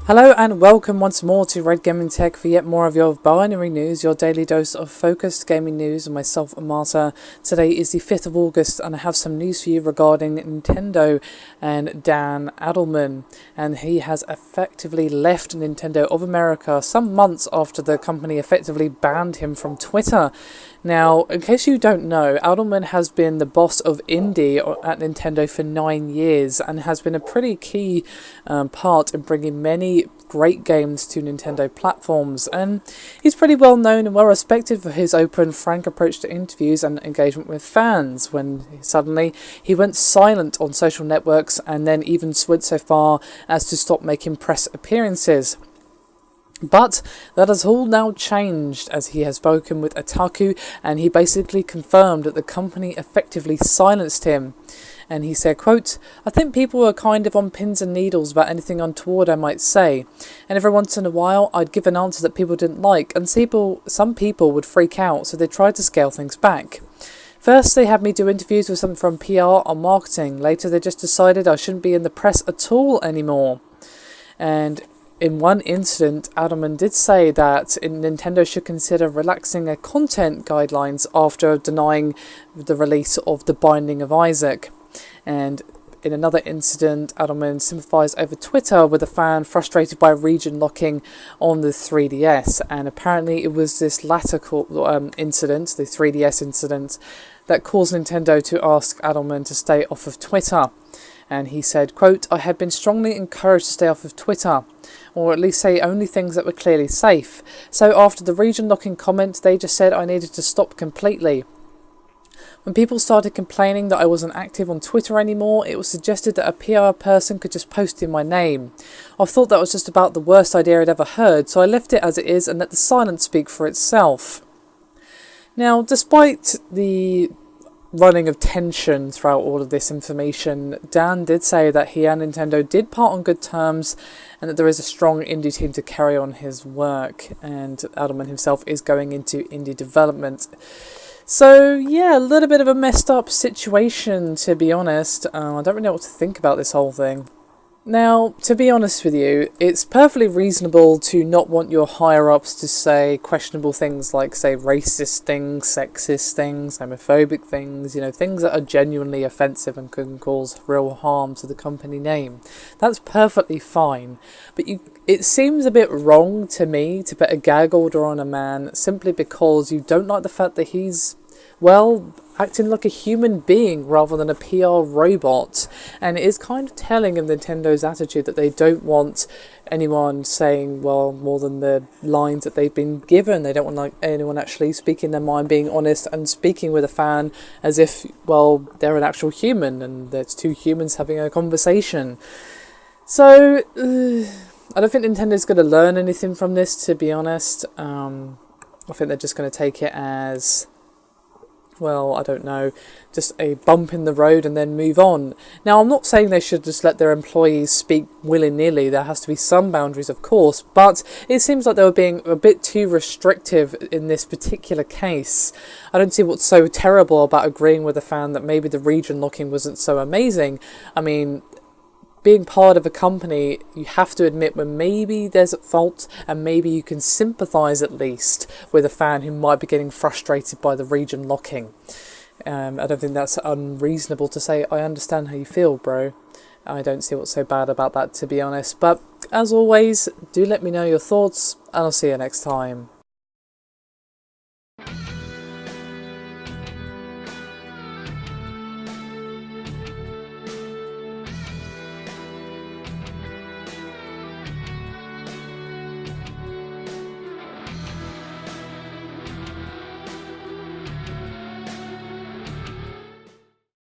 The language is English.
Hello and welcome once more to Red Gaming Tech for yet more of your binary news, your daily dose of focused gaming news, and myself, Marta. Today is the 5th of August and I have some news for you regarding Nintendo and Dan Adelman. And he has effectively left Nintendo of America some months after the company effectively banned him from Twitter. Now, in case you don't know, Adelman has been the boss of indie at Nintendo for 9 years and has been a pretty key part in bringing many great games to Nintendo platforms, and he's pretty well known and well respected for his open, frank approach to interviews and engagement with fans. When suddenly he went silent on social networks and then even went so far as to stop making press appearances. But that has all now changed, as he has spoken with Otaku and he basically confirmed that the company effectively silenced him. And he said, quote, "I think people were kind of on pins and needles about anything untoward I might say. And every once in a while I'd give an answer that people didn't like, and some people would freak out, so they tried to scale things back. First they had me do interviews with someone from PR or marketing. Later they just decided I shouldn't be in the press at all anymore." And in one incident, Adelman did say that Nintendo should consider relaxing their content guidelines after denying the release of The Binding of Isaac. And in another incident, Adelman sympathised over Twitter with a fan frustrated by region locking on the 3DS. And apparently it was this latter incident, the 3DS incident, that caused Nintendo to ask Adelman to stay off of Twitter. And he said, quote, "I had been strongly encouraged to stay off of Twitter, or at least say only things that were clearly safe. So after the region locking comment, they just said I needed to stop completely. When people started complaining that I wasn't active on Twitter anymore, it was suggested that a PR person could just post in my name. I thought that was just about the worst idea I'd ever heard, so I left it as it is and let the silence speak for itself." Now, despite the running of tension throughout all of this information, Dan did say that he and Nintendo did part on good terms and that there is a strong indie team to carry on his work, and Adelman himself is going into indie development. So yeah, a little bit of a messed up situation, to be honest. I don't really know what to think about this whole thing. Now, to be honest with you, it's perfectly reasonable to not want your higher-ups to say questionable things like, say, racist things, sexist things, homophobic things, things that are genuinely offensive and can cause real harm to the company name. That's perfectly fine. But it seems a bit wrong to me to put a gag order on a man simply because you don't like the fact that he's, acting like a human being rather than a PR robot. And it is kind of telling of Nintendo's attitude that they don't want anyone saying, more than the lines that they've been given. They don't want anyone actually speaking their mind, being honest, and speaking with a fan as if, they're an actual human and there's two humans having a conversation. So, I don't think Nintendo's going to learn anything from this, to be honest. I think they're just going to take it as, I don't know, just a bump in the road and then move on. Now, I'm not saying they should just let their employees speak willy-nilly. There has to be some boundaries, of course, but it seems like they were being a bit too restrictive in this particular case. I don't see what's so terrible about agreeing with a fan that maybe the region locking wasn't so amazing. I mean, being part of a company, you have to admit when maybe there's at fault, and maybe you can sympathise at least with a fan who might be getting frustrated by the region locking. I don't think that's unreasonable to say, I understand how you feel, bro. I don't see what's so bad about that, to be honest. But as always, do let me know your thoughts, and I'll see you next time.